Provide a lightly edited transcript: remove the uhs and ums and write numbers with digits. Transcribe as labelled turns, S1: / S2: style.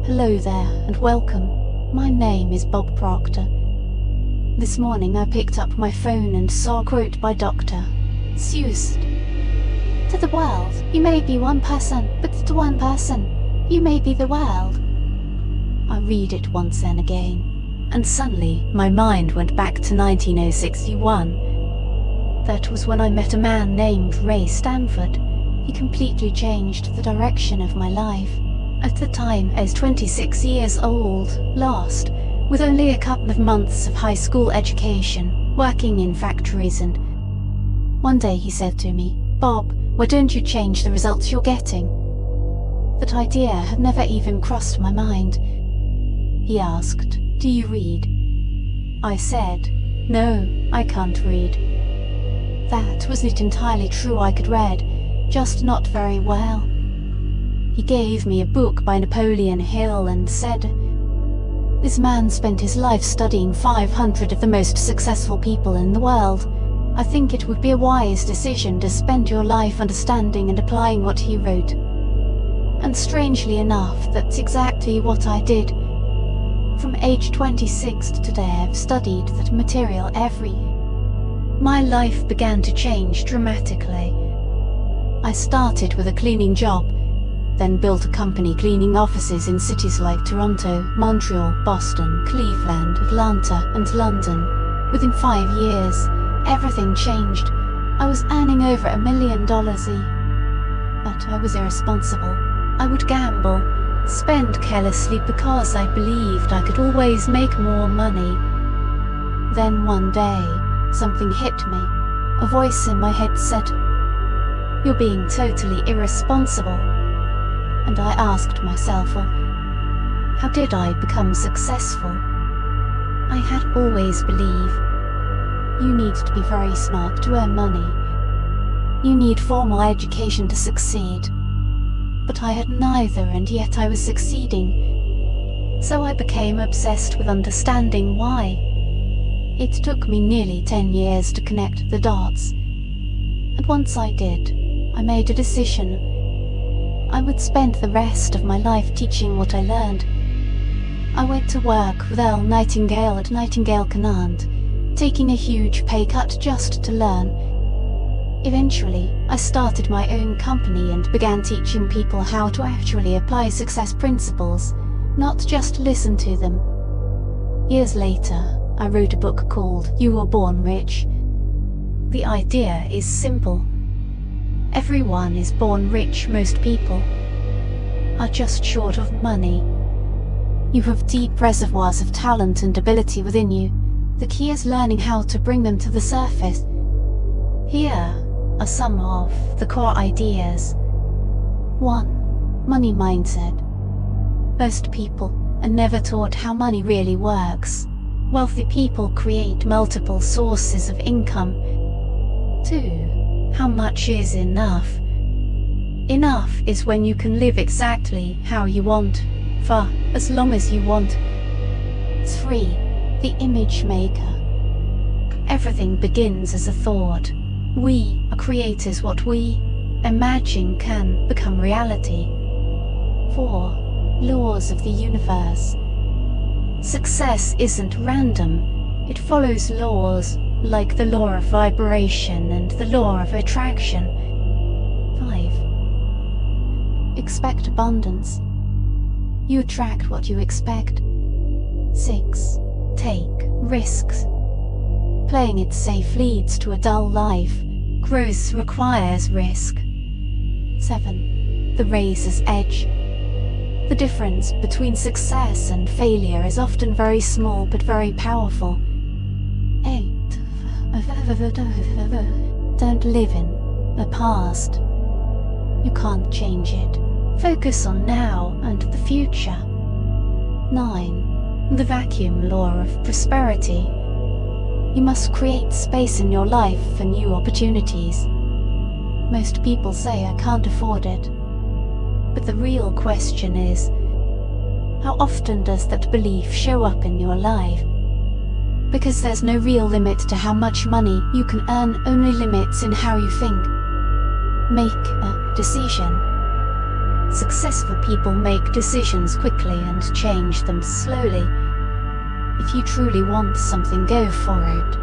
S1: Hello there and welcome. My name is Bob Proctor. This morning I picked up my phone and saw a quote by Dr. Seuss. To the world, you may be one person, but to one person, you may be the world. I read it once and again, and suddenly my mind went back to 1961. That was when I met a man named Ray Stanford. He completely changed the direction of my life. At the time, I was 26 years old, lost, with only a couple of months of high school education, working in factories, and one day he said to me, "Bob, why don't you change the results you're getting?" That idea had never even crossed my mind. He asked, "Do you read?" I said, "No, I can't read." That wasn't entirely true. I could read, just not very well. He gave me a book by Napoleon Hill and said, "This man spent his life studying 500 of the most successful people in the world. I think it would be a wise decision to spend your life understanding and applying what he wrote." And strangely enough, that's exactly what I did. From age 26 to today, I've studied that material My life began to change dramatically. I started with a cleaning job, then built a company cleaning offices in cities like Toronto, Montreal, Boston, Cleveland, Atlanta, and London. Within 5 years, everything changed. I was earning over $1 million but I was irresponsible. I would gamble, spend carelessly because I believed I could always make more money. Then one day, something hit me. A voice in my head said, "You're being totally irresponsible." And I asked myself, well, how did I become successful? I had always believed you need to be very smart to earn money. You need formal education to succeed. But I had neither, and yet I was succeeding. So I became obsessed with understanding why. It took me nearly 10 years to connect the dots. And once I did, I made a decision. I would spend the rest of my life teaching what I learned. I went to work with Earl Nightingale at Nightingale Command, taking a huge pay cut just to learn. Eventually, I started my own company and began teaching people how to actually apply success principles, not just listen to them. Years later, I wrote a book called You Were Born Rich. The idea is simple. Everyone is born rich. Most people are just short of money. You have deep reservoirs of talent and ability within you. The key is learning how to bring them to the surface. Here are some of the core ideas. 1. Money mindset. Most people are never taught how money really works. Wealthy people create multiple sources of income. 2. How much is enough? Enough is when you can live exactly how you want, for as long as you want. 3. The image maker. Everything begins as a thought. We are creators. What we imagine can become reality. 4. Laws of the universe. Success isn't random. It follows laws, like the law of vibration and the law of attraction. 5. Expect abundance. You attract what you expect. 6. Take risks. Playing it safe leads to a dull life. Growth requires risk. 7. The razor's edge. The difference between success and failure is often very small but very powerful. 8. Don't live in the past. You can't change it. Focus on now and the future. 9. The vacuum law of prosperity. You must create space in your life for new opportunities. Most people say I can't afford it. But the real question is, how often does that belief show up in your life? Because there's no real limit to how much money you can earn, only limits in how you think. Make a decision. Successful people make decisions quickly and change them slowly. If you truly want something, go for it.